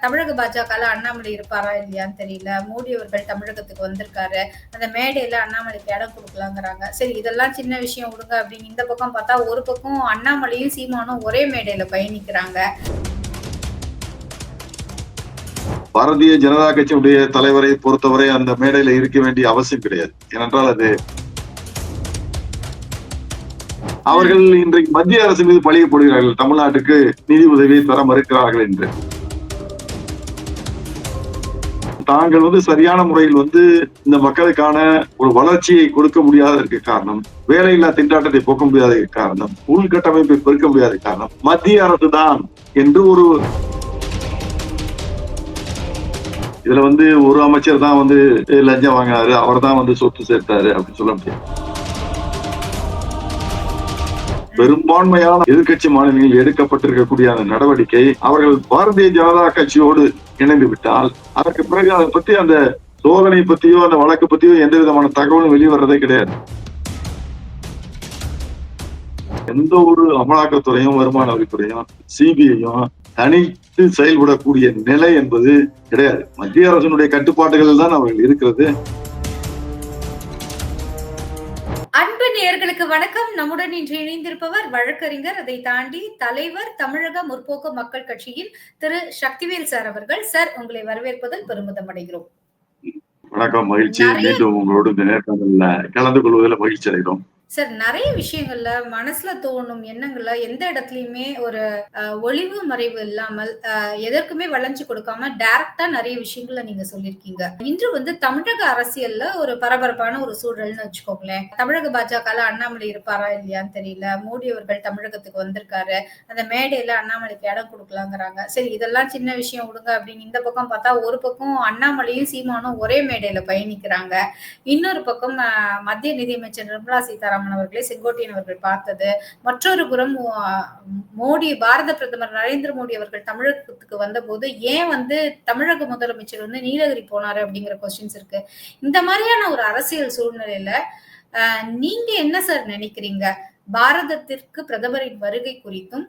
தமிழக பாஜகல அண்ணாமலை இருப்பாரா இல்லையான்னு தெரியல. மோடி அவர்கள் தமிழகத்துக்கு வந்திருக்காரு. அந்த மேடையில அண்ணாமலைக்கு இடம் கொடுக்கலாங்கிறாங்க. சரி, இதெல்லாம் சின்ன விஷயம் விடுங்க அப்படின்னு இந்த பக்கம் பார்த்தா, ஒரு பக்கம் அண்ணாமலையும் சீமானும் ஒரே மேடையில பயணிக்கிறாங்க. பாரதிய ஜனதா கட்சியுடைய தலைவரை பொறுத்தவரை அந்த மேடையில இருக்க வேண்டிய அவசியம் கிடையாது. ஏனென்றால் அது அவர்கள் இன்றைக்கு மத்திய அரசு மீது பழிய போடுகிறார்கள், தமிழ்நாட்டுக்கு நிதி உதவியை தர மறுக்கிறார்கள் என்று. தாங்கள் சரியான முறையில் இந்த மக்களுக்கான ஒரு வளர்ச்சியை கொடுக்க முடியாததற்கு காரணம், வேலையில்லா திண்டாட்டத்தை போக்க முடியாத காரணம், உள்கட்டமைப்பை பெருக்க முடியாத காரணம் மத்திய அரசு தான் என்று இதுல ஒரு அமைச்சர் தான் லஞ்சம் வாங்கினாரு, அவர் தான் சொத்து சேர்த்தாரு அப்படின்னு சொல்ல முடியாது. பெரும்பான்மையான எதிர்கட்சி மாநிலங்களில் எடுக்கப்பட்டிருக்கக்கூடிய அந்த நடவடிக்கை அவர்கள் பாரதிய ஜனதா கட்சியோடு இணைந்து விட்டால் அதற்கு பிறகு அதை பத்தி அந்த சோதனை பத்தியோ அந்த வழக்கு பத்தியோ எந்த விதமான தகவலும் வெளிவரதே கிடையாது. எந்த ஒரு அமலாக்கத்துறையும் வருமான வரித்துறையும் சிபிஐயும் தனித்து செயல்படக்கூடிய நிலை என்பது கிடையாது. மத்திய அரசினுடைய கட்டுப்பாடுகள் தான் அவர்கள் இருக்கிறது. அன்பு நேயர்களுக்கு வணக்கம். நம்முடன் இன்று இணைந்திருப்பவர் வழக்கறிஞர், அதை தாண்டி தலைவர், தமிழக முற்போக்கு மக்கள் கட்சியின் திரு சக்திவேல் சார் அவர்கள். சார், உங்களை வரவேற்பதில் பெருமிதம் அடைகிறோம். வணக்கம், மகிழ்ச்சி. மீண்டும் உங்களோடு இந்த நேர்காணல்ல கலந்து கொள்வதில் மகிழ்ச்சி அடைகிறோம். சார், நிறைய விஷயங்கள்ல மனசுல தோணும் எண்ணங்கள்ல எந்த இடத்துலயுமே ஒரு ஒளிவு மறைவு இல்லாமல் எதற்குமே வளைஞ்சு கொடுக்காம டைரக்டா நிறைய விஷயங்கள நீங்க சொல்லியிருக்கீங்க. இன்று தமிழக அரசியல்ல ஒரு பரபரப்பான ஒரு சூழல்னு வச்சுக்கோங்களேன். தமிழக பாஜகல அண்ணாமலை இருப்பாரா இல்லையான்னு தெரியல. மோடி அவர்கள் தமிழகத்துக்கு வந்திருக்காரு. அந்த மேடையில அண்ணாமலைக்கு இடம் கொடுக்கலாங்கிறாங்க. சரி, இதெல்லாம் சின்ன விஷயம் விடுங்க அப்படின்னு இந்த பக்கம் பார்த்தா, ஒரு பக்கம் அண்ணாமலையும் சீமானும் ஒரே மேடையில பயணிக்கிறாங்க. இன்னொரு பக்கம் மத்திய நிதியமைச்சர் நிர்மலா சீதாராமன் அவர்களை செங்கோட்டையன் அவர்கள் பார்த்தது. மற்றொரு புறம் மோடி, பாரத பிரதமர் நரேந்திர மோடி அவர்கள் தமிழகத்துக்கு வந்த போது ஏன் தமிழக முதலமைச்சர் நீலகிரி போனாரு அப்படிங்கிற கொஸ்டின்ஸ் இருக்கு. இந்த மாதிரியான ஒரு அரசியல் சூழ்நிலையில நீங்க என்ன சார் நினைக்கிறீங்க? பாரதத்திற்கு பிரதமரின் வருகை குறித்தும்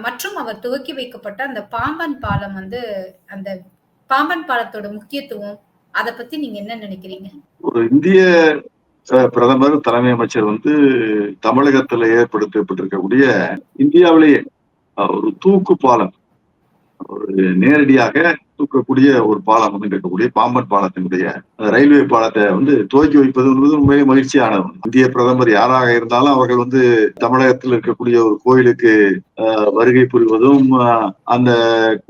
மற்றும் அவர் துவக்கி வைக்கப்பட்ட அந்த பாம்பன் பாலம் அந்த பாம்பன் பாலத்தோட முக்கியத்துவம், அதை பத்தி நீங்க என்ன நினைக்கிறீங்க? ஒரு இந்திய பிரதமர், தலைமை அமைச்சர் தமிழகத்துல ஏற்படுத்தப்பட்டிருக்கக்கூடிய இந்தியாவிலேயே ஒரு தூக்கு பாலம், ஒரு நேரடியாக தூக்கக்கூடிய ஒரு பாலம் இருக்கக்கூடிய பாம்பன் பாலத்தினுடைய ரயில்வே பாலத்தை துவக்கி வைப்பது உண்மையிலே மகிழ்ச்சியானது. இந்திய பிரதமர் யாராக இருந்தாலும் அவர்கள் தமிழகத்தில் இருக்கக்கூடிய ஒரு கோயிலுக்கு வருகை புரிவதும் அந்த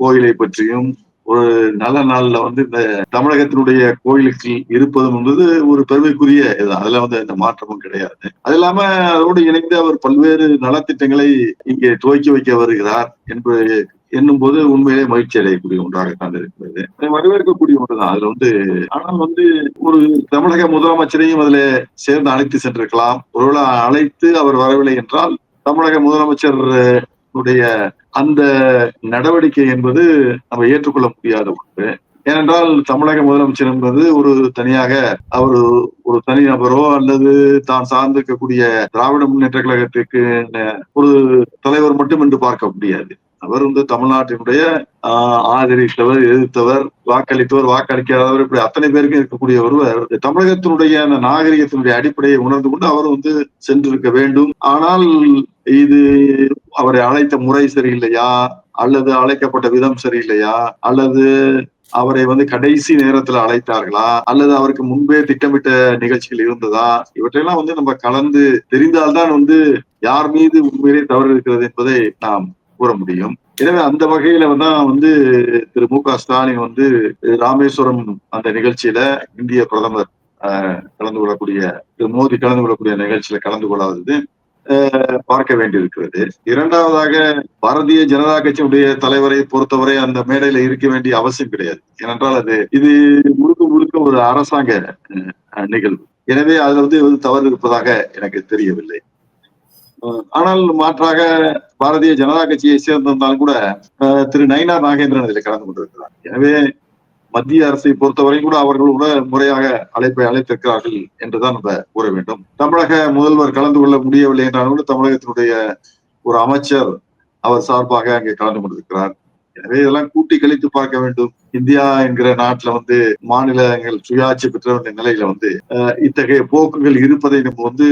கோயிலை பற்றியும் ஒரு நல்ல நாள்ல இந்த தமிழகத்தினுடைய கோயிலுக்கு இருப்பதும் ஒரு பெருமைக்குரிய இதுதான். அதுல இந்த மாற்றமும் கிடையாது. அது இல்லாம அதோடு இணைந்து அவர் பல்வேறு நலத்திட்டங்களை இங்கே துவக்கி வைக்க வருகிறார் என்று என்னும் போது உண்மையிலே மகிழ்ச்சி அடையக்கூடிய ஒன்றாகத்தான் இருக்கிறது. வரவேற்கக்கூடிய ஒன்றுதான். அதுல ஆனால் ஒரு தமிழக முதலமைச்சரையும் அதுல சேர்ந்து அழைத்து சென்றிருக்கலாம். ஒருவேளை அழைத்து அவர் வரவில்லை என்றால் தமிழக முதலமைச்சர் அந்த நடவடிக்கை என்பது நம்ம ஏற்றுக்கொள்ள முடியாத ஒன்று. ஏனென்றால் தமிழக முதலமைச்சர் என்பது ஒரு தனியாக அவர் ஒரு தனி நபரோ அல்லது தான் சார்ந்திருக்கக்கூடிய திராவிட முன்னேற்ற கழகத்திற்கு ஒரு தலைவர் மட்டும் என்று பார்க்க முடியாது. அவர் தமிழ்நாட்டினுடைய ஆதரித்தவர், எதிர்த்தவர், வாக்களித்தவர், வாக்களிக்காதவர், இப்படி அத்தனை பேருக்கும் இருக்கக்கூடிய ஒருவர் தமிழகத்தினுடைய அந்த நாகரிகத்தினுடைய அடிப்படையை உணர்ந்து கொண்டு அவர் சென்றிருக்க வேண்டும். ஆனால் இது அவரை அழைத்த முறை சரியில்லையா, அல்லது அழைக்கப்பட்ட விதம் சரியில்லையா, அல்லது அவரை கடைசி நேரத்துல அழைத்தார்களா, அல்லது அவருக்கு முன்பே திட்டமிட்ட நிகழ்ச்சிகள் இருந்ததா, இவற்றையெல்லாம் நம்ம கலந்து தெரிந்தால்தான் யார் மீது உண்மையிலே தவறு இருக்கிறது என்பதை நாம் கூற முடியும். எனவே அந்த வகையில தான் திரு மு.க. ஸ்டாலின் ராமேஸ்வரம் அந்த நிகழ்ச்சியில இந்திய பிரதமர் கலந்து கொள்ளக்கூடிய, திரு மோடி கலந்து கொள்ளக்கூடிய நிகழ்ச்சியில கலந்து கொள்ளாதது பார்க்க வேண்டியிருக்கிறது. இரண்டாவதாக, பாரதிய ஜனதா கட்சியுடைய தலைவரை பொறுத்தவரை அந்த மேடையில இருக்க வேண்டிய அவசியம் கிடையாது. ஏனென்றால் இது முழுக்க முழுக்க ஒரு அரசாங்க நிகழ்வு. எனவே அதுல தவறு இருப்பதாக எனக்கு தெரியவில்லை. ஆனால் மாற்றாக பாரதிய ஜனதா கட்சியை சேர்ந்திருந்தாலும் கூட திரு நயினார் நாகேந்திரன் இதில் கலந்து கொண்டிருக்கிறார். எனவே மத்திய அரசை பொறுத்தவரை கூட அவர்கள் கூட முறையாக அழைத்திருக்கிறார்கள் என்றுதான் நம்ம கூற வேண்டும். தமிழக முதல்வர் கலந்து கொள்ள முடியவில்லை என்றாலும் கூட தமிழகத்தினுடைய ஒரு அமைச்சர் அவர் சார்பாக அங்கே கலந்து கொண்டிருக்கிறார். எனவே இதெல்லாம் கூட்டி கழித்து பார்க்க வேண்டும். இந்தியா என்கிற நாட்டுல வந்து மாநிலங்கள் சுயாட்சி பெற்ற நிலையில வந்து இத்தகைய போக்குகள் இருப்பதை நம்ம வந்து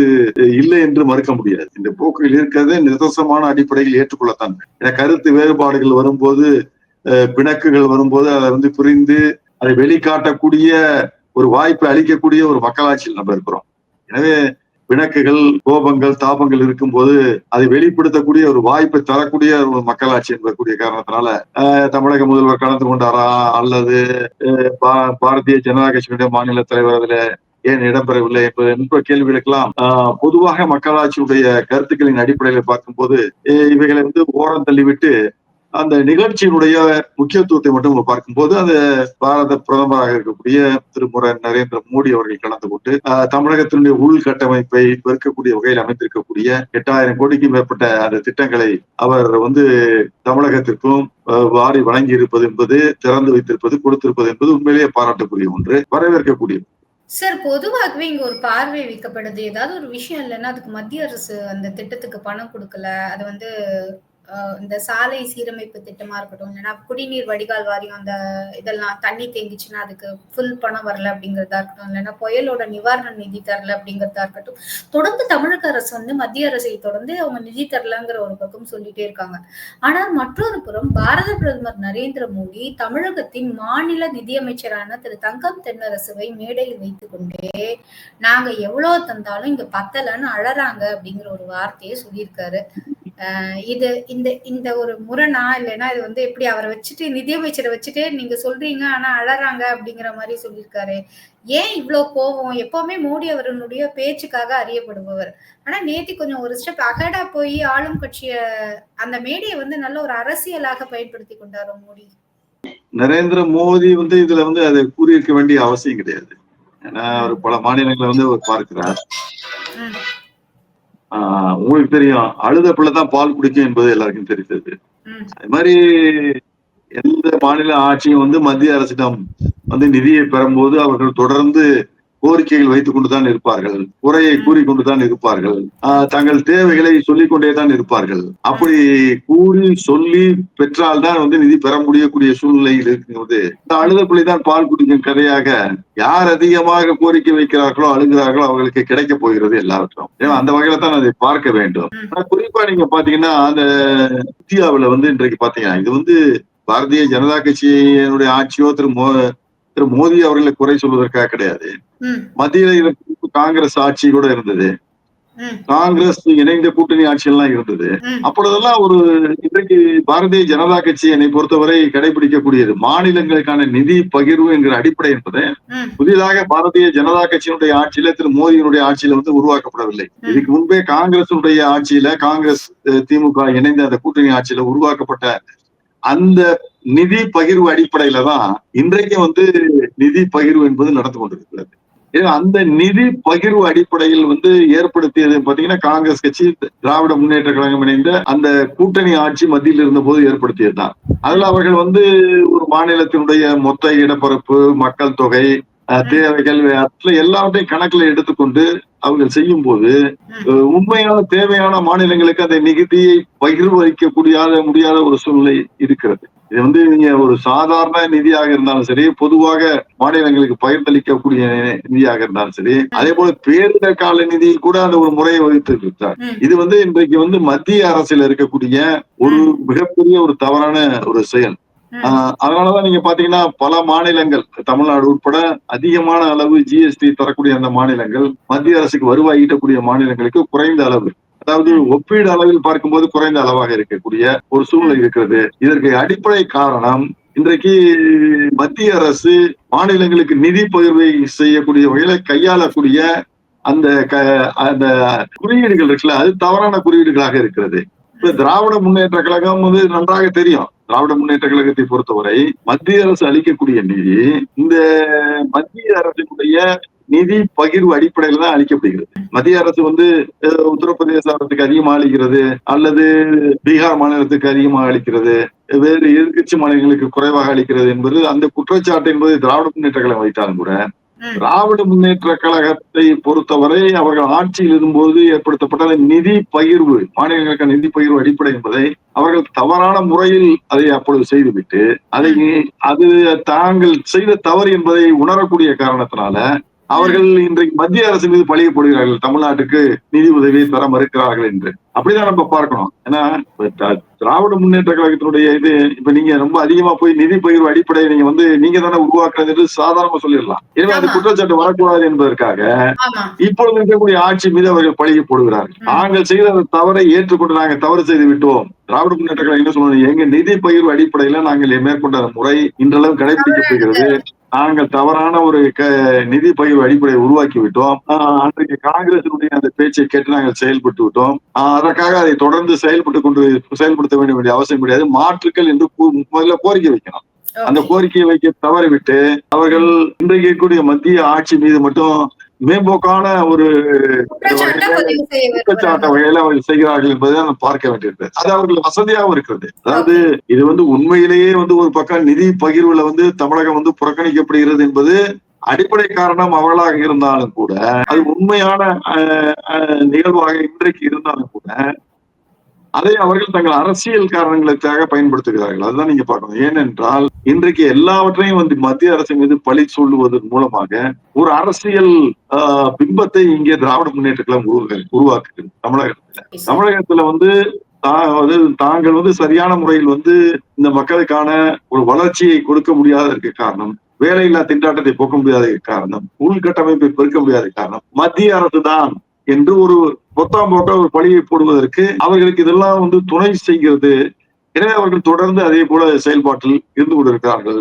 இல்லை என்று மறுக்க முடியாது. இந்த போக்குகள் இருக்கிறதே நிதர்சனமான அடிப்படையில் ஏற்றுக்கொள்ளத்தான். கருத்து வேறுபாடுகள் வரும்போது, பிணக்குகள் வரும்போது அதை வந்து புரிந்து அதை வெளிக்காட்டக்கூடிய ஒரு வாய்ப்பை அளிக்கக்கூடிய ஒரு மக்களாட்சியில் நம்ம இருக்கிறோம். எனவே பிணக்குகள், கோபங்கள், தாபங்கள் இருக்கும்போது அதை வெளிப்படுத்தக்கூடிய ஒரு வாய்ப்பை தரக்கூடிய ஒரு மக்களாட்சி என்பதற்குரிய காரணத்தினால தமிழக முதல்வர் கலந்து கொண்டாரா அல்லது பாரதிய ஜனதா கட்சியினுடைய மாநில தலைவர் அதுல ஏன் இடம்பெறவில்லை என்பது கேள்விகளுக்கெல்லாம் பொதுவாக மக்களாட்சியுடைய கருத்துக்களின் அடிப்படையில் பார்க்கும்போது இவைகளை வந்து ஓரம் தள்ளிவிட்டு அந்த நிகழ்ச்சியினுடைய முக்கியத்துவத்தை மட்டும் பார்க்கும்போது அந்த பாரத பிரதமராக இருக்கக்கூடிய நரேந்திர மோடி அவர்கள் கலந்து கொண்டு தமிழகத்தினுடைய உள்கட்டமைப்பை பெருக்கக்கூடிய வகையில் அமைத்திருக்கக்கூடிய 8000 கோடிக்கும் மேற்பட்ட அந்த திட்டங்களை அவர் வந்து தமிழகத்திற்கும் வாரி வழங்கி இருப்பது என்பது, திறந்து வைத்திருப்பது, கொடுத்திருப்பது என்பது உண்மையிலேயே பாராட்டக்கூடிய ஒன்று, வரவேற்கக்கூடிய. சார், பொதுவாகவே இங்க ஒரு பார்வை வைக்கப்படுது. ஏதாவது ஒரு விஷயம் இல்லைன்னா அதுக்கு மத்திய அரசு அந்த திட்டத்துக்கு பணம் கொடுக்கல, அது வந்து இந்த சாலை சீரமைப்பு திட்டமா இருக்கட்டும், இல்லைன்னா குடிநீர் வடிகால் வாரியம் அந்த இதெல்லாம் தண்ணி தேங்கிச்சுன்னா அதுக்கு ஃபுல் பணம் வரல அப்படிங்கிறதா இருக்கட்டும், இல்லைன்னா புயலோட நிவாரண நிதி தரல அப்படிங்கிறதா இருக்கட்டும், தொடர்ந்து தமிழக அரசு வந்து மத்திய அரசை தொடர்ந்து அவங்க நிதி தரலங்கிற ஒரு பக்கம் சொல்லிட்டே இருக்காங்க. ஆனால் மற்றொரு புறம் பாரத பிரதமர் நரேந்திர மோடி தமிழகத்தின் மாநில நிதியமைச்சரான திரு தங்கம் தென்னரசுவை மேடையில் வைத்துக் கொண்டே நாங்க எவ்வளவு தந்தாலும் இங்க பத்தலன்னு அழறாங்க அப்படிங்கிற ஒரு வார்த்தையை சொல்லியிருக்காரு. இது இந்த ஒரு முரணா, இல்லைன்னா இது வந்து எப்படி அவரை வச்சுட்டு நிதியமைச்சரை வச்சுட்டு நீங்க சொல்றீங்க ஆனா அழறாங்க அப்படிங்கிற மாதிரி சொல்லியிருக்காரு. ஏன் இவ்வளவு கோவம்? எப்பவுமே மோடி அவர்களுடைய பேச்சுக்காக அறியப்படுபவர். ஆனா நேத்தி கொஞ்சம் ஒரு ஸ்டெப் அகடா போய் ஆளும் கட்சிய அந்த மேடையை வந்து நல்ல ஒரு அரசியலாக பயன்படுத்தி கொண்டாரோ மோடி. நரேந்திர மோடி வந்து இதுல வந்து அதை கூறியிருக்க வேண்டிய அவசியம் கிடையாது. ஏன்னா அவர் பல மாநிலங்களை வந்து அவர் பார்க்கிறார். உங்களுக்கு தெரியும், அழுத பிள்ளைதான் பால் குடிக்கும் என்பது எல்லாருக்கும் தெரிந்தது. அது மாதிரி எந்த மாநில ஆட்சியும் வந்து மத்திய அரசிடம் வந்து நிதியை பெறும்போது அவர்கள் தொடர்ந்து கோரிக்கைகள் வைத்துக் கொண்டுதான் இருப்பார்கள், குறையை கூறிக்கொண்டுதான் இருப்பார்கள், தங்கள் தேவைகளை சொல்லிக் கொண்டேதான் இருப்பார்கள். அப்படி கூறி சொல்லி பெற்றால்தான் வந்து நிதி பெற முடியக்கூடிய சூழ்நிலையில் இருக்கிறது. இந்த அழுத பிள்ளைதான் பால் குடிக்கும் கதையாக யார் அதிகமாக கோரிக்கை வைக்கிறார்களோ அழுகிறார்களோ அவர்களுக்கு கிடைக்க போகிறது எல்லாவற்றும். ஏன்னா அந்த வகையில தான் அதை பார்க்க வேண்டும். குறிப்பா நீங்க பாத்தீங்கன்னா அந்த இந்தியாவில வந்து இன்றைக்கு பாத்தீங்கன்னா இது வந்து பாரதிய ஜனதா கட்சியினுடைய ஆட்சியோ திரு மோடி அவர்களை குறை சொல்வதற்காக கிடையாது. மத்தியில காங்கிரஸ் ஆட்சி கூட இருந்தது, காங்கிரஸ் இணைந்த கூட்டணி ஆட்சி எல்லாம் இருந்தது. அப்பொழுதெல்லாம் ஒரு இன்றைக்கு பாரதிய ஜனதா கட்சி என்னை பொறுத்தவரை கடைபிடிக்கக்கூடியது மாநிலங்களுக்கான நிதி பகிர்வு என்கிற அடிப்படை என்பது புதிதாக பாரதிய ஜனதா கட்சியினுடைய ஆட்சியில திரு மோடியினுடைய ஆட்சியில வந்து உருவாக்கப்படவில்லை. இதுக்கு முன்பே காங்கிரசுடைய ஆட்சியில, காங்கிரஸ் திமுக இணைந்த அந்த கூட்டணி ஆட்சியில உருவாக்கப்பட்ட அந்த நிதி பகிர்வு அடிப்படையில தான் இன்றைக்கு வந்து நிதி பகிர்வு என்பது நடந்து கொண்டிருக்கிறது. அந்த நிதி பகிர்வு அடிப்படையில் வந்து ஏற்படுத்தியது பாத்தீங்கன்னா காங்கிரஸ் கட்சி, திராவிட முன்னேற்ற கழகம் இணைந்த அந்த கூட்டணி ஆட்சி மத்தியில் இருந்த போது ஏற்படுத்தியதுதான். அதுல அவர்கள் வந்து ஒரு மாநிலத்தினுடைய மொத்த இடப்பரப்பு, மக்கள் தொகை, தேவைகள் எல்லாவற்றையும் கணக்குல எடுத்துக்கொண்டு அவர்கள் செய்யும் போது உண்மையான தேவையான மாநிலங்களுக்கு அந்த நிதியை பகிர்வளிக்க முடியாத ஒரு சூழ்நிலை இருக்கிறது. இது வந்து நீங்க ஒரு சாதாரண நிதியாக இருந்தாலும் சரி, பொதுவாக மாநிலங்களுக்கு பகிர்ந்தளிக்கக்கூடிய நிதியாக இருந்தாலும் சரி, அதே போல பேரிடர் கால நிதி கூட அந்த ஒரு முறையை வகுத்து இருக்கிறார். இது வந்து இன்றைக்கு வந்து மத்திய அரசில் இருக்கக்கூடிய ஒரு மிகப்பெரிய ஒரு தவறான ஒரு செயல். அதனாலதான் நீங்க பாத்தீங்கன்னா பல மாநிலங்கள், தமிழ்நாடு உட்பட அதிகமான அளவு ஜிஎஸ்டி தரக்கூடிய அந்த மாநிலங்கள் மத்திய அரசுக்கு வருவாய் ஈட்டக்கூடிய மாநிலங்களுக்கு குறைந்த அளவு, அதாவது ஒப்பீடு அளவில் பார்க்கும்போது குறைந்த அளவாக இருக்கக்கூடிய ஒரு சூழ்நிலை இருக்கிறது. இதற்கு அடிப்படை காரணம் இன்றைக்கு மத்திய அரசு மாநிலங்களுக்கு நிதி பகிர்வை செய்யக்கூடிய வகையில கையாளக்கூடிய அந்த குறியீடுகள் இருக்குல்ல, அது தவறான குறியீடுகளாக இருக்கிறது. இப்ப திராவிட முன்னேற்ற கழகம் வந்து நன்றாக தெரியும். திராவிட முன்னேற்ற கழகத்தை பொறுத்தவரை மத்திய அரசு அளிக்கக்கூடிய நிதி இந்த மத்திய அரசினுடைய நிதி பகிர்வு அடிப்படையில தான் அளிக்கப்படுகிறது. மத்திய அரசு வந்து உத்தரப்பிரதேசத்துக்கு அதிகமாக அளிக்கிறது, அல்லது பீகார் மாநிலத்துக்கு அதிகமாக அளிக்கிறது, வேறு எதிர்கட்சி மாநிலங்களுக்கு குறைவாக அளிக்கிறது என்பது அந்த குற்றச்சாட்டு என்பது திராவிட முன்னேற்ற கழகம் வைத்தாலும் கூட திராவிட முன்னேற்ற கழகத்தை பொறுத்தவரை அவர்கள் ஆட்சியில் இருக்கும்போது ஏற்படுத்தப்பட்ட நிதி பகிர்வு, மாநிலங்களுக்கு நிதி பகிர்வு அடிப்படை என்பதை அவர்கள் தவறான முறையில் அதை அப்பொழுது செய்துவிட்டு அது தாங்கள் செய்த தவறு என்பதை உணரக்கூடிய காரணத்தினால அவர்கள் இன்றைக்கு மத்திய அரசு மீது பழிய போடுகிறார்கள், தமிழ்நாட்டுக்கு நிதி உதவியை தர மறுக்கிறார்கள் என்று. அப்படிதான் நம்ம பார்க்கணும். ஏன்னா திராவிட முன்னேற்ற கழகத்தினுடைய இது இப்ப நீங்க ரொம்ப அதிகமா போய் நிதி பகிர்வு அடிப்படையை நீங்க தானே உருவாக்குறது என்று சாதாரணமா சொல்லிடலாம். எனவே அந்த குற்றச்சாட்டு வரக்கூடாது என்பதற்காக இப்பொழுது இருக்கக்கூடிய ஆட்சி மீது அவர்கள் பழிய போடுகிறார்கள். நாங்கள் செய்த தவறை ஏற்றுக்கொண்டு நாங்கள் தவறு செய்து விட்டோம். திராவிட முன்னேற்ற கழகம் என்ன சொல்லுவாங்க, எங்க நிதி பகிர்வு அடிப்படையில நாங்கள் மேற்கொண்ட முறை இன்றளவு கடைபிடிக்கப்படுகிறது. நாங்கள் தவறான ஒரு நிதி பகிர்வு அடிப்படையை உருவாக்கி விட்டோம். அன்றைக்கு காங்கிரசினுடைய அந்த பேச்சை கேட்டு நாங்கள் செயல்பட்டு விட்டோம். அதற்காக அதை தொடர்ந்து செயல்படுத்த வேண்டிய அவசியம் கிடையாது, மாற்றுக்கள் என்று முதல்ல கோரிக்கை வைக்கணும். அந்த கோரிக்கையை வைக்க தவறிவிட்டு அவர்கள் இன்றைக்கு இருக்கக்கூடிய மத்திய ஆட்சி மீது மட்டும் மேம்போக்கான ஒரு குற்றச்சாட்டு வகையில அவர்கள் செய்கிறார்கள் என்பதை நம்ம பார்க்க வேண்டியிருக்கிறது. அது அவர்கள் வசதியாகவும் இருக்கிறது. அதாவது இது உண்மையிலேயே ஒரு பக்கம் நிதி பகிர்வுல தமிழகம் புறக்கணிக்கப்படுகிறது என்பது அடிப்படை காரணம் அவர்களாக இருந்தாலும் கூட, அது உண்மையான நிகழ்வாக இன்றைக்கு இருந்தாலும் கூட அதை அவர்கள் தங்கள் அரசியல் காரணங்களுக்காக பயன்படுத்துகிறார்கள். அதுதான் நீங்க பார்க்கணும். ஏனென்றால் இன்றைக்கு எல்லாவற்றையும் மத்திய அரசு மீது பழி சொல்லுவதன் மூலமாக ஒரு அரசியல் பிம்பத்தை இங்கே திராவிட முன்னேற்ற கழகம் உருவாக்குகிறது. தமிழகத்துல தாங்கள் சரியான முறையில் இந்த மக்களுக்கான ஒரு வளர்ச்சியை கொடுக்க முடியாததற்கு காரணம், வேலையில்லா திண்டாட்டத்தை போக்க முடியாத காரணம், உள்கட்டமைப்பை பெருக்க முடியாத காரணம் மத்திய அரசு தான் என்று ஒரு பொத்தாம் போட்ட ஒரு பழியை போடுவதற்கு அவர்களுக்கு இதெல்லாம் துணை செய்கிறது. எனவே அவர்கள் தொடர்ந்து அதே போல செயல்பாட்டில் இருந்து கொண்டிருக்கிறார்கள்.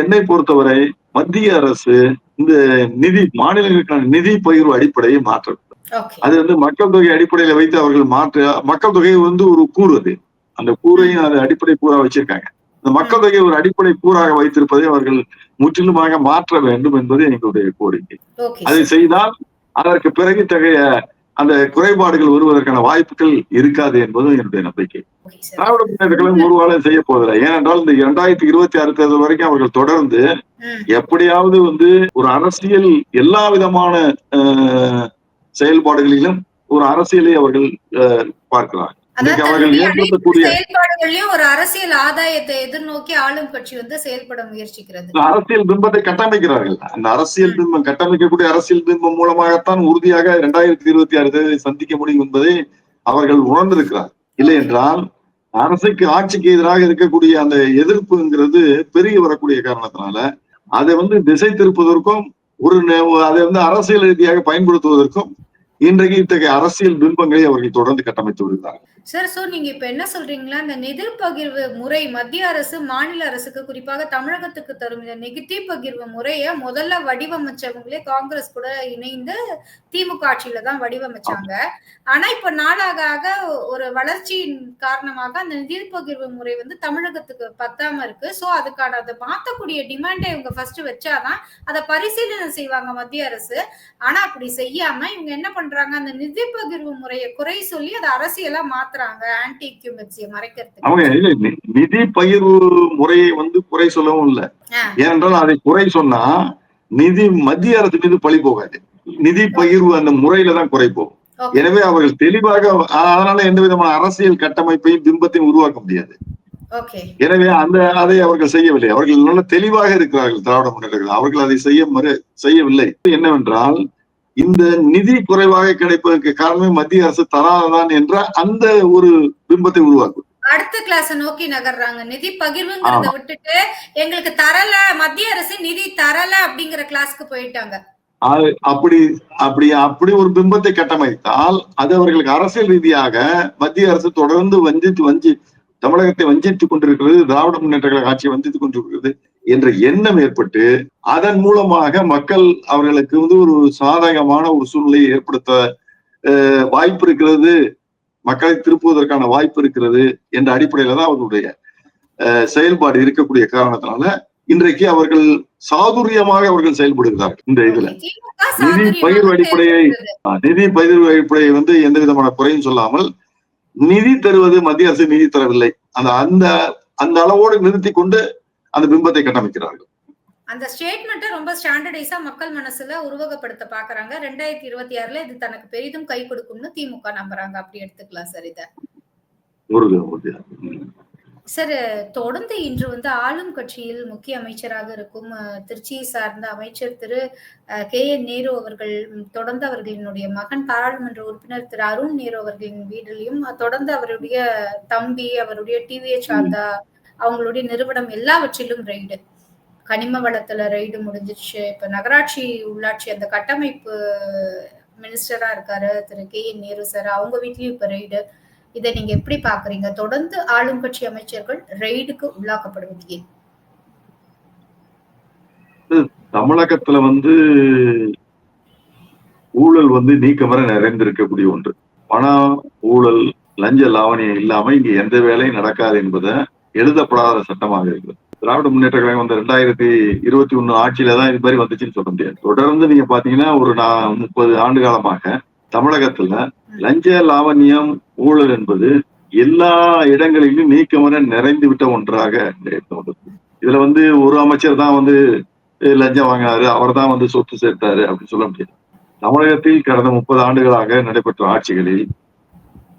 என்னை பொறுத்தவரை மத்திய அரசு இந்த மாநிலங்களுக்கான நிதி பகிர்வு அடிப்படையை மாற்ற, அது மக்கள் தொகை அடிப்படையில வைத்து அவர்கள் மக்கள் தொகை ஒரு கூறு, அது அந்த கூறையும் அது அடிப்படை கூறா வச்சிருக்காங்க. அந்த மக்கள் தொகை ஒரு அடிப்படை கூறாக வைத்திருப்பதை அவர்கள் முற்றிலுமாக மாற்ற வேண்டும் என்பது எங்களுடைய கோரிக்கை. அதை செய்தால் அதற்கு பிறகு இத்தகைய அந்த குறைபாடுகள் வருவதற்கான வாய்ப்புகள் இருக்காது என்பதும் என்னுடைய நம்பிக்கை. திராவிட முன்னேற்ற கழகம் ஒரு வேலை செய்ய போவதில்லை. ஏனென்றால் இந்த 2026 தேர்தல் வரைக்கும் அவர்கள் தொடர்ந்து எப்படியாவது ஒரு அரசியல் எல்லா விதமான செயல்பாடுகளிலும் ஒரு அரசியலை அவர்கள் பார்க்கிறார்கள். செயல்பாடுகளையும் ஒரு அரசியல் ஆதாயத்தை எதிர்நோக்கி ஆளும் கட்சி செயல்பட முயற்சிக்கிறது. அரசியல் பிம்பத்தை கட்டமைக்கிறார்கள். அந்த அரசியல் பிம்பம் கட்டமைக்கக்கூடிய அரசியல் பிம்பம் மூலமாகத்தான் உறுதியாக 2026 தேர்தலை சந்திக்க முடியும் என்பதை அவர்கள் உணர்ந்திருக்கிறார். இல்லை என்றால் ஆட்சிக்கு எதிராக இருக்கக்கூடிய அந்த எதிர்ப்புங்கிறது பெருகி வரக்கூடிய காரணத்தினால அதை திசை திருப்பதற்கும் அதை அரசியல் ரீதியாக பயன்படுத்துவதற்கும் இன்றைக்கு இத்தகைய அரசியல் பிம்பங்களை அவர்கள் தொடர்ந்து கட்டமைத்து வருகிறார்கள். சார், சோ நீங்க இப்ப என்ன சொல்றீங்களா, இந்த நிதி பகிர்வு முறை மத்திய அரசு மாநில அரசுக்கு குறிப்பாக தமிழகத்துக்கு தரும் இந்த நிதி பகிர்வு முறைய முதல்ல வடிவமைச்சவங்களே காங்கிரஸ் கூட இணைந்து திமுக ஆட்சியில தான் வடிவமைச்சாங்க. ஆனா இப்ப நாளாக ஆக ஒரு வளர்ச்சியின் காரணமாக அந்த நிதி பகிர்வு முறை தமிழகத்துக்கு பத்தாம இருக்கு. சோ அதுக்கான அதை மாத்தக்கூடிய டிமாண்டை இவங்க ஃபர்ஸ்ட் வச்சாதான் அதை பரிசீலனை செய்வாங்க மத்திய அரசு. ஆனா அப்படி செய்யாம இவங்க என்ன பண்றாங்க, அந்த நிதி பகிர்வு முறையை குறை சொல்லி அதை அரசியலா மாத்த நிதி பகிர்வு முறையை குறை சொல்லவும் இல்லை. ஏனென்றால் அதை குறை சொன்னா மத்திய அரசு மீது பழி போகாது, நிதி பகிர்வு அந்த முறையில தான் குறை போகும். எனவே அவர்கள் தெளிவாக, அதனால எந்த விதமான அரசியல் கட்டமைப்பையும் பிம்பத்தையும் உருவாக்க முடியாது. எனவே அதை அவர்கள் செய்யவில்லை. அவர்கள் நல்ல தெளிவாக இருக்கிறார்கள் திராவிட முன்னேற்ற. அவர்கள் அதை செய்யவில்லை. என்னவென்றால் இந்த நிதி குறைவாக கிடைப்பதற்கு காரணமே மத்திய அரசு தராதான் என்ற அந்த ஒரு பிம்பத்தை உருவாக்கும். அடுத்த கிளாஸ் நோக்கி நகர்றாங்க. நிதி பகிர்வுங்கிறத விட்டுட்டு எங்களுக்கு தரல, மத்திய அரசு நிதி தரல அப்படிங்கிற கிளாஸ்க்கு போயிட்டாங்க. அப்படி ஒரு பிம்பத்தை கட்டமைத்தால் அது அவர்களுக்கு அரசியல் ரீதியாக மத்திய அரசு தொடர்ந்து தமிழகத்தை வஞ்சித்துக் கொண்டிருக்கிறது, திராவிட முன்னேற்ற கழக ஆட்சியை வஞ்சித்துக் கொண்டிருக்கிறது என்ற எண்ணம் ஏற்பட்டு அதன் மூலமாக மக்கள் அவர்களுக்கு ஒரு சாதகமான ஒரு சூழ்நிலையை ஏற்படுத்த வாய்ப்பு இருக்கிறது, மக்களை திருப்புவதற்கான வாய்ப்பு இருக்கிறது என்ற அடிப்படையில தான் அவர்களுடைய செயல்பாடு இருக்கக்கூடிய காரணத்தினால இன்றைக்கு அவர்கள் சாதுரியமாக அவர்கள் செயல்படுகிறார்கள். இந்த இதுல நிதி பகிர்வு அடிப்படையை எந்த விதமான குறையும் சொல்லாமல் நிதி தருவது மத்திய அரசு நிதி தரவில்லை, அந்த அளவோடு நிறுத்தி கொண்டு அந்த பிம்பத்தை கட்டமைக்கிறார்கள். அந்த ஸ்டேட்மெண்ட்ட ரொம்ப ஸ்டாண்டர்டைஸா மக்கள் மனசுல உருவகப்படுத்த பார்க்குறாங்க. 2026ல இது தனக்கு பெரிதும் கை கொடுக்கும்னு திமுக நம்புறாங்க. அப்படி எடுத்துக்கலாம் சார் இத. சார், தொடர்ந்து இன்று வந்து ஆளும் கட்சியில் முக்கிய அமைச்சராக இருக்கும் திருச்சியை சார்ந்த அமைச்சர் திரு கே.என். நேரு அவர்கள் தொடர்ந்து அவர்களினுடைய மகன் பாராளுமன்ற உறுப்பினர் திரு அருண் நேரு அவர்களின் வீட்டிலையும் தொடர்ந்து அவருடைய தம்பி, அவருடைய டிவிஎச் சார்ந்த அவங்களுடைய நிறுவனம் எல்லாவற்றிலும் ரெய்டு. கனிம வளத்துல ரெய்டு முடிஞ்சிருச்சு. இப்ப நகராட்சி உள்ளாட்சி அந்த கட்டமைப்பு மினிஸ்டரா இருக்காரு திரு கே.என். நேரு சார், அவங்க வீட்லயும் இப்ப ரெய்டு. இதை நீங்க எப்படி பாக்குறீங்க? தொடர்ந்து ஆளும் கட்சி அமைச்சர்கள் ரெய்டுக்கு உள்ளாக்கப்படுவது ஏன்? தமிழகத்துல வந்து ஊழல் வந்து நீக்கமர நிறைந்திருக்கக்கூடிய ஒன்று. பணம், ஊழல், லஞ்ச லாவணியம் இல்லாம இங்க எந்த வேலையும் நடக்காது என்பதை எழுதப்படாத சட்டமாக இருக்கிறது. திராவிட முன்னேற்ற கழகம் வந்து 2021 ஆட்சியில தான் இது மாதிரி வந்துச்சுன்னு சொல்ல முடியாது. தொடர்ந்து நீங்க பாத்தீங்கன்னா ஒரு 30 ஆண்டு காலமாக தமிழகத்துல லஞ்ச லாவணியம் ஊழல் என்பது எல்லா இடங்களிலும் நீக்கமர நிறைந்து விட்ட ஒன்றாக இதுல வந்து ஒரு அமைச்சர் தான் வந்து லஞ்சம் வாங்கினாரு, அவர் தான் வந்து சொத்து சேர்த்தாரு அப்படின்னு சொல்ல முடியாது. தமிழகத்தில் கடந்த 30 ஆண்டுகளாக நடைபெற்ற ஆட்சிகளில்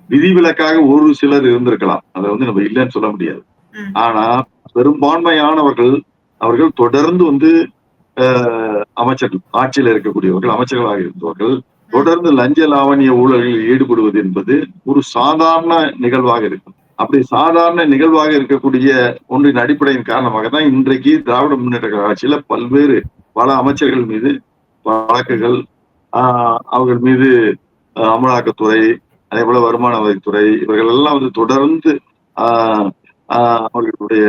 விதிவிலக்காக ஒரு சிலர் இருந்திருக்கலாம், அதை வந்து நம்ம இல்லைன்னு சொல்ல முடியாது. ஆனா பெரும்பான்மையானவர்கள் அவர்கள் தொடர்ந்து வந்து அமைச்சர்கள், ஆட்சியில் இருக்கக்கூடியவர்கள், அமைச்சர்களாக இருந்தவர்கள் தொடர்ந்து லஞ்ச லாவணிய ஊழலில் ஈடுபடுவது என்பது ஒரு சாதாரண நிகழ்வாக இருக்கும். அப்படி சாதாரண நிகழ்வாக இருக்கக்கூடிய ஒன்றின் அடிப்படையின் காரணமாக தான் இன்றைக்கு திராவிட முன்னேற்ற ஆட்சியில பல அமைச்சர்கள் மீது வழக்குகள், அவர்கள் மீது அமலாக்கத்துறை, அதே போல வருமான வரித்துறை, இவர்கள் எல்லாம் வந்து தொடர்ந்து அவர்களுடைய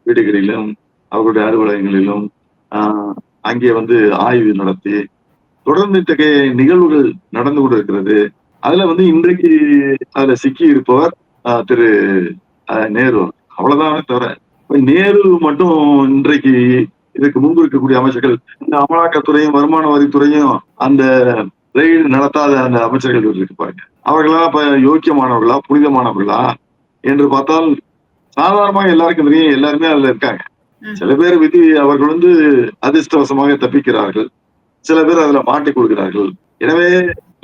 வீடுகளிலும் அவர்களுடைய அலுவலகங்களிலும் அங்கே வந்து ஆய்வு நடத்தி தொடர்ந்து இத்தகைய நிகழ்வுகள் நடந்து கொண்டு இருக்கிறது. அதுல வந்து இன்றைக்கு அதுல சிக்கி இருப்பவர் திரு நேரு, அவ்வளவுதானே தவிர நேரு மட்டும் இன்றைக்கு இதுக்கு முன்பு இருக்கக்கூடிய அமைச்சர்கள், இந்த அமலாக்கத்துறையும் வருமான வரித்துறையும் அந்த ரெய்டு நடத்தாத அந்த அமைச்சர்கள் இருப்பாங்க, அவர்களா இப்ப யோக்கியமானவர்களா புனிதமானவர்களா என்று பார்த்தால் சாதாரணமாக எல்லாருக்கும் தெரியும், எல்லாருமே அதுல இருக்காங்க. சில பேர் அவர்கள் வந்து அதிர்ஷ்டவசமாக தப்பிக்கிறார்கள், சில பேர் அதுல மாட்டிக் கொள்கிறார்கள். எனவே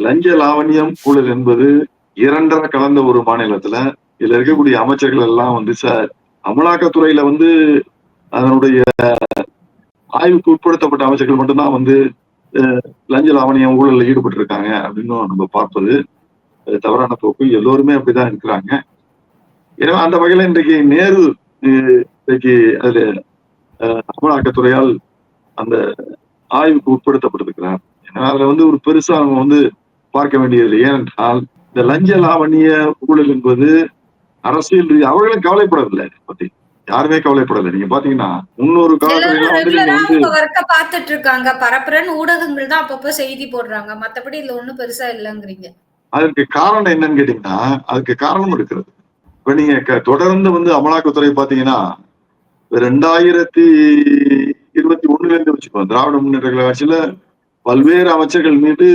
லஞ்ச லாவணியம் ஊழல் என்பது இரண்டரை கலந்த ஒரு மாநிலத்துல இதுல இருக்கக்கூடிய அமைச்சர்கள் எல்லாம் வந்து சார் அமலாக்கத்துறையில வந்து அதனுடைய ஆய்வுக்கு உட்படுத்தப்பட்ட அமைச்சர்கள் மட்டும்தான் வந்து லஞ்ச லாவணியம் ஊழல்ல ஈடுபட்டு இருக்காங்க அப்படின்னு நம்ம பார்ப்பது தவறான போக்கு. எல்லோருமே அப்படிதான் இருக்கிறாங்க. எனவே அந்த வகையில இன்றைக்கு நேரு இன்றைக்கு அதுல அமலாக்கத்துறையால் அந்த ஆய்வுக்கு உட்படுத்தப்பட்டிருக்கிறார். அதுல வந்து ஒரு பெருசா அவங்க வந்து பார்க்க வேண்டியது. ஏனென்றால் இந்த லஞ்ச லாவணிய ஊழல் என்பது அரசியல் அவர்களும் கவலைப்படவில்லை, பத்தி யாருமே கவலைப்படலை. நீங்க பாத்தீங்கன்னா முன்னொரு காலத்துல பாத்துட்டு இருக்காங்க, பரப்புறன்னு ஊடகங்கள் தான் அப்பப்ப செய்தி போடுறாங்க, மத்தபடி இதுல ஒண்ணும் பெருசா இல்லைங்கிறீங்க. அதுக்கு காரணம் என்னன்னு கேட்டீங்கன்னா அதுக்கு காரணம் இருக்கிறது. இப்ப நீங்க தொடர்ந்து வந்து அமலாக்கத்துறை பாத்தீங்கன்னா 2021 இருந்து வச்சுக்கோங்க, திராவிட முன்னேற்ற கழக ஆட்சியில பல்வேறு அமைச்சர்கள் மீது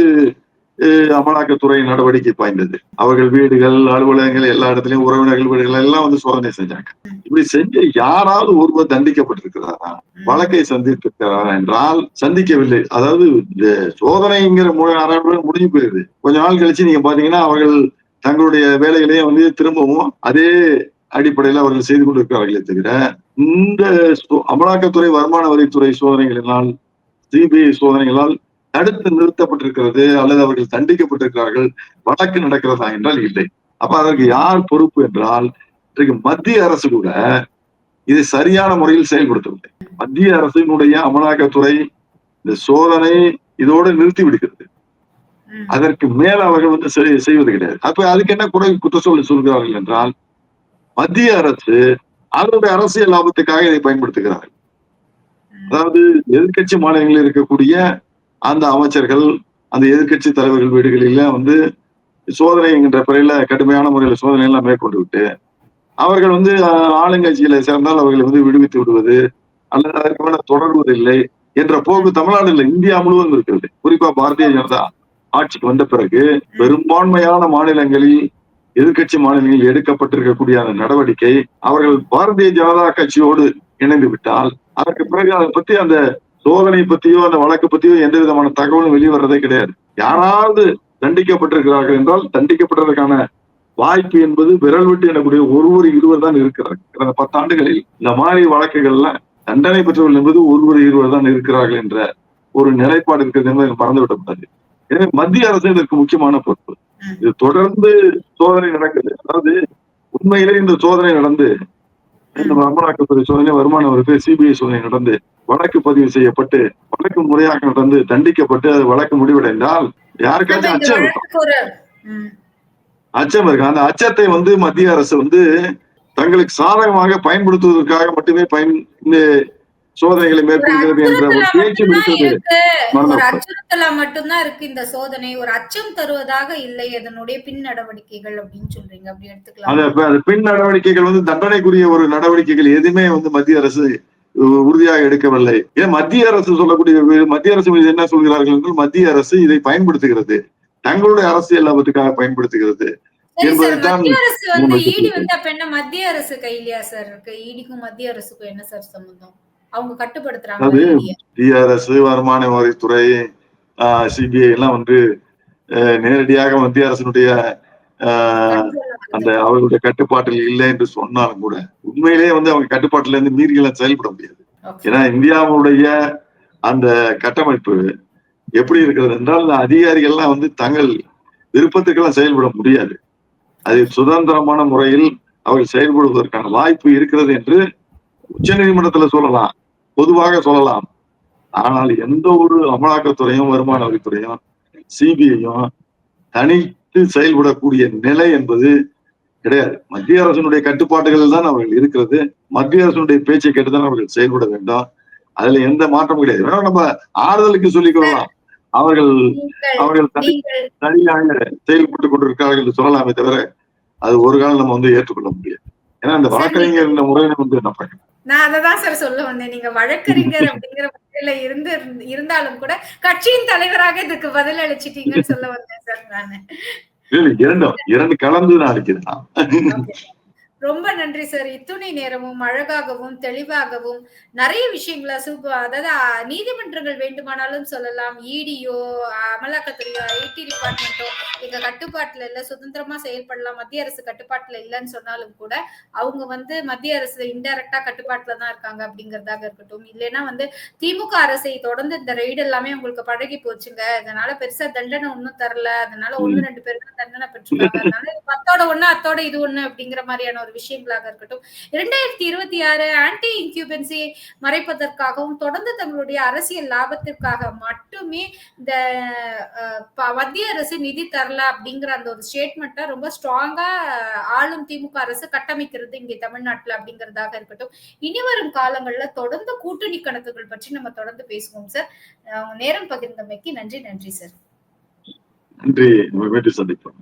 அமலாக்கத்துறை நடவடிக்கை பாய்ந்தது. அவர்கள் வீடுகள், அலுவலகங்கள், எல்லா இடத்துலயும் உறவினர்கள் வீடுகள் எல்லாம் வந்து சோதனை செஞ்சாங்க. இப்படி செஞ்ச யாராவது ஒருவர் தண்டிக்கப்பட்டிருக்கிறாரா, வழக்கை சந்தித்திருக்கிறாரா என்றால் சந்திக்கவில்லை. அதாவது இந்த சோதனைங்கிற முடிஞ்சு போயிருது. கொஞ்ச நாள் கழிச்சு நீங்க பாத்தீங்கன்னா அவர்கள் தங்களுடைய வேலைகளையே வந்து திரும்பவும் அதே அடிப்படையில் அவர்கள் செய்து கொண்டிருக்கிறார்களே தவிர இந்த அமலாக்கத்துறை, வருமான வரித்துறை சோதனைகளினால், சிபிஐ சோதனைகளால் தடுத்து நிறுத்தப்பட்டிருக்கிறது அல்லது அவர்கள் தண்டிக்கப்பட்டிருக்கிறார்கள், வழக்கு நடக்கிறதா என்றால் இல்லை. அப்ப அதற்கு யார் பொறுப்பு என்றால் இன்றைக்கு மத்திய அரசு கூட இது சரியான முறையில் செயல்படுத்தவில்லை. மத்திய அரசினுடைய அமலாக்கத்துறை இந்த சோதனை இதோடு நிறுத்தி விடுகிறது. அதற்கு மேல அவர்கள் வந்து செய்வது கிடையாது. அப்ப அதுக்கு என்ன குற்றச்சொல்லி சொல்கிறார்கள் என்றால் மத்திய அரசு அதனுடைய அரசியல் லாபத்துக்காக இதை பயன்படுத்துகிறார்கள். அதாவது எதிர்கட்சி மாநிலங்களில் இருக்கக்கூடிய அந்த அமைச்சர்கள், அந்த எதிர்கட்சி தலைவர்கள் வீடுகளில வந்து சோதனை என்கின்ற பெயரில கடுமையான முறையில் சோதனை எல்லாம் மேற்கொண்டு விட்டு அவர்கள் வந்து ஆளுங்கட்சியில சேர்ந்தால் அவர்களை வந்து விடுவித்து விடுவது அல்லது அதற்கு மேல தொடர்வதில்லை என்ற போக்கு தமிழ்நாடுல இந்தியா முழுவதும் இருக்கிறது. குறிப்பா பாரதிய ஜனதா ஆட்சிக்கு வந்த பிறகு பெரும்பான்மையான மாநிலங்களில், எதிர்கட்சி மாநிலங்களில் எடுக்கப்பட்டிருக்கக்கூடிய அந்த நடவடிக்கை அவர்கள் பாரதிய ஜனதா கட்சியோடு இணைந்து விட்டால் அதற்கு பிறகு அதை பத்தி அந்த சோதனை பத்தியோ அந்த வழக்கு பத்தியோ எந்த விதமான தகவலும் வெளிவரதே கிடையாது. யாராவது தண்டிக்கப்பட்டிருக்கிறார்கள் என்றால் தண்டிக்கப்பட்டதற்கான வாய்ப்பு என்பது விரல் விட்டு எண்ணக்கூடிய ஒருவர் இருவர் தான் இருக்கிறார்கள். கடந்த 10 ஆண்டுகளில் இந்த மாதிரி வழக்குகள்ல தண்டனை பெற்றவர்கள் என்பது ஒருவர் இருவர் தான் இருக்கிறார்கள் என்ற ஒரு நிலைப்பாடு இருக்கிறது என்பதை மறந்துவிடக்கூடாது. எனவே மத்திய அரசு இதற்கு முக்கியமான பொறுப்பு. இது தொடர்ந்து சோதனை நடக்குது. அதாவது உண்மையிலே இந்த சோதனை நடந்து இந்த அமலாக்கத்துறை சோதனை, வருமான வரித்துறை, சிபிஐ சோதனை நடந்து வழக்கு பதிவு செய்யப்பட்டு வழக்கு முறையாக நடந்து தண்டிக்கப்பட்டு அது வழக்கு முடிவடைந்தால் யாருக்காச்சும் அச்சம் இருக்கும். அச்சம் இருக்கு. அந்த அச்சத்தை மத்திய அரசு தங்களுக்கு சாதகமாக பயன்படுத்துவதற்காக மட்டுமே இந்த சோதனைகளை மேற்கொள்கிறது என்ற ஒரு பேச்சு இருக்கிறது. ஒரு அச்சுறுத்தலா மட்டும்தான் இருக்கு இந்த சோதனை, ஒரு அச்சம் தருவதாக இல்லை அதனுடைய பின் நடவடிக்கைகள் அப்படின்னு சொல்றீங்க. அப்படி எடுத்துக்கலாம். அந்த பின் நடவடிக்கைகள் தண்டனைக்குரிய ஒரு நடவடிக்கைகள் எதுவுமே மத்திய அரசு உறுதியாக எடுக்கவில்லை. ஏன் மத்திய அரசு மத்திய அரசு மீது என்ன சொல்கிறார்கள் என்றால் மத்திய அரசு இதை பயன்படுத்துகிறது, தங்களுடைய அரசியல் லாபத்துக்காக பயன்படுத்துகிறது என்பதுதான். மத்திய அரசு கையிலயா சார் இருக்கு? ஈடிக்கும் மத்திய அரசுக்கும் என்ன சார் சம்பந்தம்? அவங்க கட்டுப்படுத்துறாங்க. அது மத்திய அரசு, வருமான வரித்துறை, சிபிஐ எல்லாம் நேரடியாக மத்திய அரசினுடைய அந்த அவர்களுடைய கட்டுப்பாட்டில் இல்லை என்று சொன்னாலும் கூட உண்மையிலேயே அவங்க கட்டுப்பாட்டில இருந்து மீறிகளை செயல்பட முடியாது. ஏன்னா இந்தியாவுடைய அந்த கட்டமைப்பு எப்படி இருக்கிறது என்றால் அதிகாரிகள்லாம் தங்கள் விருப்பத்துக்கெல்லாம் செயல்பட முடியாது. அது சுதந்திரமான முறையில் அவர்கள் செயல்படுவதற்கான வாய்ப்பு இருக்கிறது என்று உச்ச நீதிமன்றத்துல சொல்லலாம், பொதுவாக சொல்லலாம். ஆனால் எந்த ஒரு அமலாக்கத்துறையும் வருமான வரித்துறையும் சிபிஐயும் தனித்து செயல்படக்கூடிய நிலை என்பது கிடையாது. மத்திய அரசினுடைய கட்டுப்பாடுகள் தான் அவர்கள் இருக்கிறது. மத்திய அரசினுடைய பேச்சை கேட்டுதான் அவர்கள் செயல்பட வேண்டும். அதுல எந்த மாற்றமும் கிடையாது. வேணா நம்ம ஆறுதலுக்கு சொல்லிக் கொள்ளலாம், அவர்கள் தனியாக செயல்பட்டுக் கொண்டிருக்கிறார்கள் என்று சொல்லலாமே தவிர அது ஒரு காலம் நம்ம ஏற்றுக்கொள்ள முடியாது. ஏன்னா அந்த வழக்கறிஞர் முறையில என்ன பண்ண நான் அததான் சார் சொல்ல வந்தேன். நீங்க வழக்கறிஞர் அப்படிங்கிற முறையில இருந்தாலும் கூட கட்சியின் தலைவராக இதுக்கு பதில் அளிச்சிட்டீங்கன்னு சொல்ல வந்தேன் சார் நானு. இரண்டு கலந்து நான் அளிக்கிறேன். ரொம்ப நன்றி சார். இத்துணை நேரமும் அழகாகவும் தெளிவாகவும் நிறைய விஷயங்கள அதாவது நீதிமன்றங்கள் வேண்டுமானாலும் சொல்லலாம், இடியோ அமலாக்கத்துறையோ ஐடி டிபார்ட்மெண்ட்டோ எங்க கட்டுப்பாட்டுல இல்ல, சுதந்திரமா செயல்படலாம், மத்திய அரசு கட்டுப்பாட்டுல இல்லைன்னு சொன்னாலும் கூட அவங்க மத்திய அரசு இன்டைரக்டா கட்டுப்பாட்டுல தான் இருக்காங்க அப்படிங்கறதாக இருக்கட்டும். இல்லைன்னா திமுக அரசை தொடர்ந்து இந்த ரெய்டு எல்லாமே உங்களுக்கு பழகி போச்சுங்க, அதனால பெருசா தண்டனை ஒன்னும் தரல, அதனால 1-2 பேர் தான் தண்டனை பெற்றுருக்காங்க, அதனால 10ஓட 1 அத்தோட இது 1 அப்படிங்கிற மாதிரியான விஷயங்களாக இருக்கட்டும். 2026 ஆன்டி இன்கியூபன்சி மறைப்பதற்காகவும் தொடர்ந்து தங்களுடைய அரசியல் லாபத்திற்காக மட்டுமே இந்த மத்திய அரசு நிதி தரல அப்படிங்கிற அந்த ஒரு ஸ்டேட்மெண்ட்டை ரொம்ப ஸ்ட்ராங்கா ஆளும் திமுக அரசு கட்டமைக்கிறது இங்கே தமிழ்நாட்டுல அப்படிங்கிறதாக இருக்கட்டும். இனி வரும் காலங்கள்ல தொடர்ந்து கூட்டணி கணக்குகள் பற்றி நம்ம தொடர்ந்து பேசுவோம் சார். நேரம் பகிர்ந்தமைக்கு நன்றி சார். நன்றி. சந்திப்போம்.